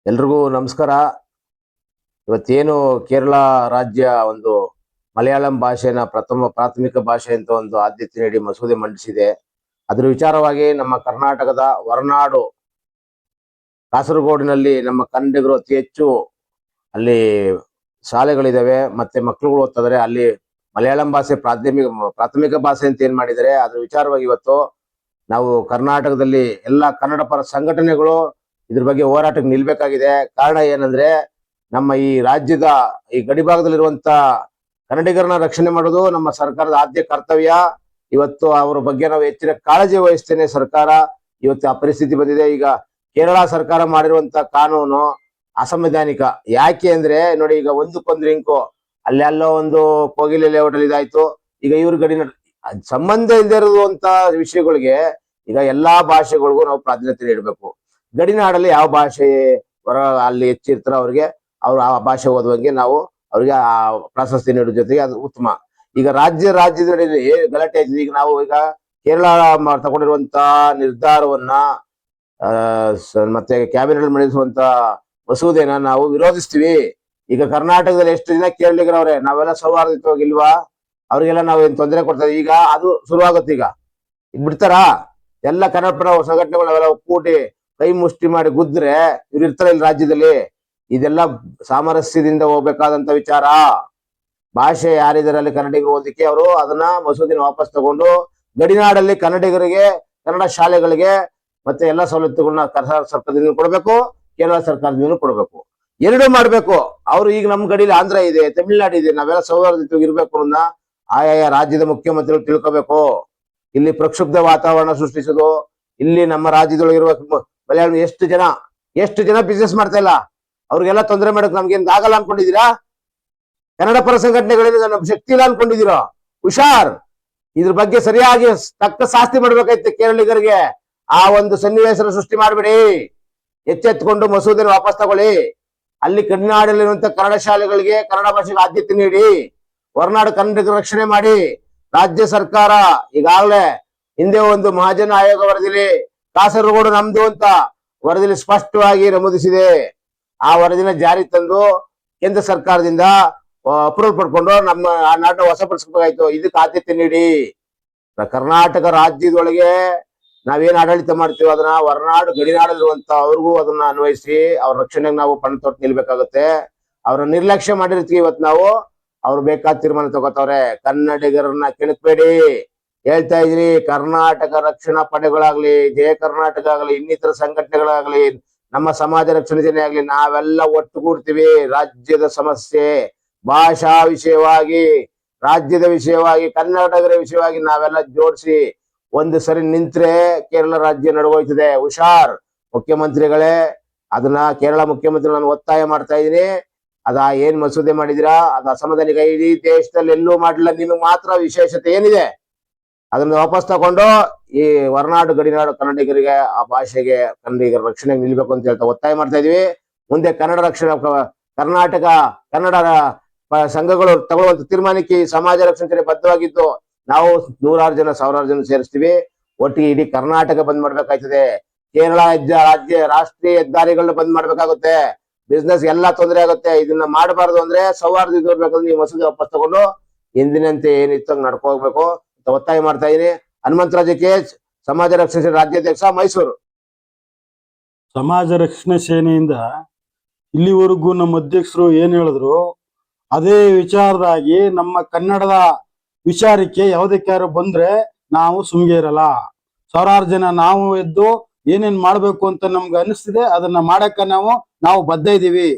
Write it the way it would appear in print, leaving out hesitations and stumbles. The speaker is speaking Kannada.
ಎಲ್ರಿಗೂ ನಮಸ್ಕಾರ. ಇವತ್ತೇನು ಕೇರಳ ರಾಜ್ಯ ಒಂದು ಮಲಯಾಳಂ ಭಾಷೆನ ಪ್ರಾಥಮಿಕ ಭಾಷೆ ಅಂತ ಒಂದು ಆದ್ಯತೆ ನೀಡಿ ಮಸೂದೆ ಮಂಡಿಸಿದೆ. ಅದರ ವಿಚಾರವಾಗಿ ನಮ್ಮ ಕರ್ನಾಟಕದ ಹೊರನಾಡು ಕಾಸರಗೋಡಿನಲ್ಲಿ ನಮ್ಮ ಕನ್ನಡಿಗರು ಅತಿ ಹೆಚ್ಚು ಅಲ್ಲಿ ಶಾಲೆಗಳಿದಾವೆ, ಮತ್ತೆ ಮಕ್ಕಳುಗಳು ಓದ್ತಿದ್ದಾರೆ. ಅಲ್ಲಿ ಮಲಯಾಳಂ ಭಾಷೆ ಪ್ರಾಥಮಿಕ ಭಾಷೆ ಅಂತ ಏನ್ ಮಾಡಿದರೆ ಅದ್ರ ವಿಚಾರವಾಗಿ ಇವತ್ತು ನಾವು ಕರ್ನಾಟಕದಲ್ಲಿ ಎಲ್ಲ ಕನ್ನಡ ಪರ ಸಂಘಟನೆಗಳು ಇದ್ರ ಬಗ್ಗೆ ಹೋರಾಟಕ್ಕೆ ನಿಲ್ಬೇಕಾಗಿದೆ. ಕಾರಣ ಏನಂದ್ರೆ ನಮ್ಮ ಈ ರಾಜ್ಯದ ಈ ಗಡಿಭಾಗದಲ್ಲಿರುವಂತ ಕನ್ನಡಿಗರನ್ನ ರಕ್ಷಣೆ ಮಾಡೋದು ನಮ್ಮ ಸರ್ಕಾರದ ಆದ್ಯ ಕರ್ತವ್ಯ. ಇವತ್ತು ಅವರ ಬಗ್ಗೆ ನಾವು ಹೆಚ್ಚಿನ ಕಾಳಜಿ ವಹಿಸ್ತೇನೆ. ಸರ್ಕಾರ ಇವತ್ತು ಆ ಪರಿಸ್ಥಿತಿ ಬಂದಿದೆ. ಈಗ ಕೇರಳ ಸರ್ಕಾರ ಮಾಡಿರುವಂತ ಕಾನೂನು ಅಸಂವಿಧಾನಿಕ. ಯಾಕೆ ಅಂದ್ರೆ ನೋಡಿ, ಈಗ ಒಂದಕ್ಕೊಂದು ಲಿಂಕು ಅಲ್ಲೆಲ್ಲೋ ಒಂದು ಕೋಗಿಲೆ ಲೇಔಟ್ ಅಲ್ಲಿ ಇದಾಯ್ತು. ಈಗ ಇವ್ರ ಸಂಬಂಧ ಇಲ್ಲದೆ ಇರುವಂತ ವಿಷಯಗಳಿಗೆ ಈಗ ಎಲ್ಲಾ ಭಾಷೆಗಳಿಗೂ ನಾವು ಪ್ರಾಧಾನ್ಯತೆ ನೀಡಬೇಕು. ಗಡಿನಾಡಲ್ಲಿ ಯಾವ ಭಾಷೆ ಅಲ್ಲಿ ಹೆಚ್ಚಿರ್ತಾರೋ ಅವ್ರು ಆ ಭಾಷೆ ಓದುವಂಗೆ ನಾವು ಅವ್ರಿಗೆ ಆ ಪ್ರಾಶಸ್ತ್ಯ ನೀಡೋ ಜೊತೆಗೆ ಅದು ಉತ್ತಮ. ಈಗ ರಾಜ್ಯದಲ್ಲಿ ಗಲಾಟೆ ಆಯ್ತದೆ. ಈಗ ನಾವು ಈಗ ಕೇರಳ ತಗೊಂಡಿರುವಂತ ನಿರ್ಧಾರವನ್ನ ಮತ್ತೆ ಕ್ಯಾಬಿನೆಟ್ ಮಂಡಿಸುವಂತ ಮಸೂದೆನ ನಾವು ವಿರೋಧಿಸ್ತೀವಿ. ಈಗ ಕರ್ನಾಟಕದಲ್ಲಿ ಎಷ್ಟು ಜನ ಕೇರಳಿಗರವ್ರೆ, ನಾವೆಲ್ಲ ಸೌಹಾರ್ದಯುತವಾಗಿಲ್ವಾ? ಅವ್ರಿಗೆಲ್ಲ ನಾವು ಏನ್ ತೊಂದರೆ ಕೊಡ್ತಾ ಇದೀವಿ? ಈಗ ಅದು ಶುರುವಾಗುತ್ತೆ. ಈಗ ಬಿಡ್ತಾರ ಎಲ್ಲ ಕನ್ನಡ ಪರ ಸಂಘಟನೆಗಳು ನಾವೆಲ್ಲ ಒಕ್ಕೂಟಿ ಕೈ ಮುಷ್ಟಿ ಮಾಡಿ ಗುದ್ರೆ ಇವ್ರು ಇರ್ತಾರೆ ಇಲ್ಲಿ ರಾಜ್ಯದಲ್ಲಿ. ಇದೆಲ್ಲ ಸಾಮರಸ್ಯದಿಂದ ಹೋಗ್ಬೇಕಾದಂತ ವಿಚಾರ. ಭಾಷೆ ಯಾರಿದಾರಲ್ಲಿ ಕನ್ನಡಿಗರು ಓದಲಿಕ್ಕೆ ಅವರು ಅದನ್ನ ಮಸೂದಿನ ವಾಪಸ್ ತಗೊಂಡು ಗಡಿನಾಡಲ್ಲಿ ಕನ್ನಡಿಗರಿಗೆ ಕನ್ನಡ ಶಾಲೆಗಳಿಗೆ ಮತ್ತೆ ಎಲ್ಲಾ ಸವಲತ್ತುಗಳನ್ನ ಕರ್ನಾಟಕ ಸರ್ಕಾರದಿಂದ ಕೊಡ್ಬೇಕು, ಕೇರಳ ಸರ್ಕಾರದಿಂದ ಕೊಡ್ಬೇಕು, ಎರಡೂ ಮಾಡ್ಬೇಕು. ಅವ್ರು ಈಗ ನಮ್ ಗಡಿಲಿ ಆಂಧ್ರ ಇದೆ, ತಮಿಳ್ನಾಡು ಇದೆ, ನಾವೆಲ್ಲ ಸೌಹಾರ್ದಯುತವಾಗಿ ಇರ್ಬೇಕು ಅನ್ನೋದನ್ನ ಆಯಾ ರಾಜ್ಯದ ಮುಖ್ಯಮಂತ್ರಿಗಳು ತಿಳ್ಕೋಬೇಕು. ಇಲ್ಲಿ ಪ್ರಕ್ಷುಬ್ಧ ವಾತಾವರಣ ಸೃಷ್ಟಿಸೋದು, ಇಲ್ಲಿ ನಮ್ಮ ರಾಜ್ಯದೊಳಗಿರುವ ಮಲಯಾಳಂ ಎಷ್ಟು ಜನ ಬಿಸ್ನೆಸ್ ಮಾಡ್ತಾ ಇಲ್ಲ, ಅವ್ರಿಗೆಲ್ಲ ತೊಂದರೆ ಮಾಡಕ್ ನಮ್ಗೇನ್ ಆಗಲ್ಲ ಅನ್ಕೊಂಡಿದೀರಾ? ಕನ್ನಡ ಪರ ಸಂಘಟನೆಗಳಿಗೆ ನಮ್ಮ ಶಕ್ತಿ ಇಲ್ಲ ಅನ್ಕೊಂಡಿದೀರೋ? ಹುಷಾರ್. ಇದ್ರ ಬಗ್ಗೆ ಸರಿಯಾಗಿ ತಕ್ಕ ಶಾಸ್ತಿ ಮಾಡ್ಬೇಕಾಯ್ತು ಕೇರಳಿಗರಿಗೆ. ಆ ಒಂದು ಸನ್ನಿವೇಶ ಸೃಷ್ಟಿ ಮಾಡ್ಬಿಡಿ. ಎಚ್ಚೆತ್ಕೊಂಡು ಮಸೂದೆನ ವಾಪಸ್ ತಗೊಳ್ಳಿ. ಅಲ್ಲಿ ಕರ್ನಾಟಕದಲ್ಲಿರುವಂತ ಕನ್ನಡ ಶಾಲೆಗಳಿಗೆ ಕನ್ನಡ ಭಾಷೆಗೆ ಆದ್ಯತೆ ನೀಡಿ, ಹೊರನಾಡು ಕನ್ನಡಿಗರ ರಕ್ಷಣೆ ಮಾಡಿ. ರಾಜ್ಯ ಸರ್ಕಾರ ಈಗಾಗಲೇ ಹಿಂದೆ ಒಂದು ಮಹಾಜನ ಆಯೋಗ ವರದಿಲಿ ಕಾಸರಗೋಡು ನಮ್ದು ಅಂತ ವರದಿಲಿ ಸ್ಪಷ್ಟವಾಗಿ ನಮೂದಿಸಿದೆ. ಆ ವರದಿನ ಜಾರಿ ತಂದು ಕೇಂದ್ರ ಸರ್ಕಾರದಿಂದ ಅಪ್ರೂವಲ್ ಪಡ್ಕೊಂಡು ನಮ್ಮ ಆ ನಾಡನ್ನ ವಶಪಡಿಸಬೇಕಾಯ್ತು. ಇದಕ್ಕೆ ಆದ್ಯತೆ ನೀಡಿ. ಕರ್ನಾಟಕ ರಾಜ್ಯದೊಳಗೆ ನಾವೇನ್ ಆಡಳಿತ ಮಾಡ್ತೀವಿ ಅದನ್ನ ಹೊರನಾಡು ಗಡಿನಾಡಲ್ಲಿರುವಂತ ಅವ್ರಿಗೂ ಅದನ್ನ ಅನ್ವಯಿಸಿ ಅವ್ರ ರಕ್ಷಣೆಗೆ ನಾವು ಪಣ ತೊಟ್ಟು ನಿಲ್ಬೇಕಾಗುತ್ತೆ. ಅವ್ರ ನಿರ್ಲಕ್ಷ್ಯ ಮಾಡಿರ್ತೀವಿ. ಇವತ್ತು ನಾವು ಅವ್ರು ಬೇಕಾದ ತೀರ್ಮಾನ ತಗೋತವ್ರೆ. ಕನ್ನಡಿಗರನ್ನ ಕೆಣಕ್ಬೇಡಿ ಹೇಳ್ತಾ ಇದ್ರಿ. ಕರ್ನಾಟಕ ರಕ್ಷಣಾ ಪಡೆಗಳಾಗ್ಲಿ, ಜಯ ಕರ್ನಾಟಕ ಆಗ್ಲಿ, ಇನ್ನಿತರ ಸಂಘಟನೆಗಳಾಗ್ಲಿ, ನಮ್ಮ ಸಮಾಜ ರಕ್ಷಣೆ ಜನ ಆಗ್ಲಿ, ನಾವೆಲ್ಲ ಒಟ್ಟುಗೂಡ್ತೀವಿ. ರಾಜ್ಯದ ಸಮಸ್ಯೆ ಭಾಷಾ ವಿಷಯವಾಗಿ, ರಾಜ್ಯದ ವಿಷಯವಾಗಿ, ಕನ್ನಡಿಗರ ವಿಷಯವಾಗಿ ನಾವೆಲ್ಲ ಜೋಡಿಸಿ ಒಂದು ಸರಿ ನಿಂತ್ರೆ ಕೇರಳ ರಾಜ್ಯ ನಡುಗೋಯ್ತದೆ. ಹುಷಾರ್. ಮುಖ್ಯಮಂತ್ರಿಗಳೇ, ಅದನ್ನ ಕೇರಳ ಮುಖ್ಯಮಂತ್ರಿ ನಾನು ಒತ್ತಾಯ ಮಾಡ್ತಾ ಇದ್ದೀನಿ. ಏನ್ ಮಸೂದೆ ಮಾಡಿದಿರಾ ಅದು ಅಸಮಾಧಾನಿಕ. ಇಡೀ ದೇಶದಲ್ಲಿ ಎಲ್ಲೂ ಮಾಡಿಲ್ಲ, ನಿಮಗೆ ಮಾತ್ರ ವಿಶೇಷತೆ ಏನಿದೆ ಅದನ್ನ ವಾಪಸ್ ತಗೊಂಡು ಈ ಹೊರನಾಡು ಗಡಿನಾಡು ಕನ್ನಡಿಗರಿಗೆ ಆ ಭಾಷೆಗೆ ಕನ್ನಡಿಗರ ರಕ್ಷಣೆಗೆ ನಿಲ್ಬೇಕು ಅಂತ ಹೇಳ್ತಾ ಒತ್ತಾಯ ಮಾಡ್ತಾ ಇದೀವಿ. ಮುಂದೆ ಕನ್ನಡ ರಕ್ಷಣೆ ಕರ್ನಾಟಕ ಕನ್ನಡ ಸಂಘಗಳು ತಗೊಳ್ಳುವಂತ ತೀರ್ಮಾನಕ್ಕೆ ಸಮಾಜ ರಕ್ಷಣೆ ಬದ್ಧವಾಗಿದ್ದು ನಾವು 100 ಜನ 1000 ಜನ ಸೇರಿಸ್ತೀವಿ. ಒಟ್ಟಿಗೆ ಇಡೀ ಕರ್ನಾಟಕ ಬಂದ್ ಮಾಡ್ಬೇಕಾಯ್ತದೆ. ಕೇರಳ ರಾಷ್ಟ್ರೀಯ ಹೆದ್ದಾರಿಗಳನ್ನ ಬಂದ್ ಮಾಡ್ಬೇಕಾಗುತ್ತೆ. ಬಿಸ್ನೆಸ್ ಎಲ್ಲಾ ತೊಂದರೆ ಆಗುತ್ತೆ. ಇದನ್ನ ಮಾಡಬಾರ್ದು ಅಂದ್ರೆ ಸೌಹಾರ್ದ ಇರ್ಬೇಕಂದ್ರೆ ನೀವು ಮಸೂದೆ ವಾಪಸ್ ತಗೊಂಡು ಎಂದಿನಂತೆ ಏನಿತ್ತು ನಡ್ಕೋಗ್ಬೇಕು ಅಂತ ಒತ್ತಾಯ ಮಾಡ್ತಾ ಇದೀನಿ. ಹನುಮಂತರಾಜ KH, ಸಮಾಜ ರಕ್ಷಣೆ ರಾಜ್ಯಾಧ್ಯಕ್ಷ, ಮೈಸೂರು. ಸಮಾಜ ರಕ್ಷಣಾ ಸೇನೆಯಿಂದ ಇಲ್ಲಿವರೆಗೂ ನಮ್ಮ ಅಧ್ಯಕ್ಷರು ಏನ್ ಹೇಳಿದ್ರು ಅದೇ ವಿಚಾರದಾಗಿ ನಮ್ಮ ಕನ್ನಡದ ವಿಚಾರಕ್ಕೆ ಯಾವುದಕ್ಕಾರು ಬಂದ್ರೆ ನಾವು ಸುಮ್ಗೆ ಇರಲ್ಲ. 1000 ಜನ ನಾವು ಎದ್ದು ಏನೇನ್ ಮಾಡ್ಬೇಕು ಅಂತ ನಮ್ಗೆ ಅನಿಸ್ತಿದೆ ಅದನ್ನ ಮಾಡಕ್ಕ ನಾವು ಬದ್ಧ ಇದೀವಿ.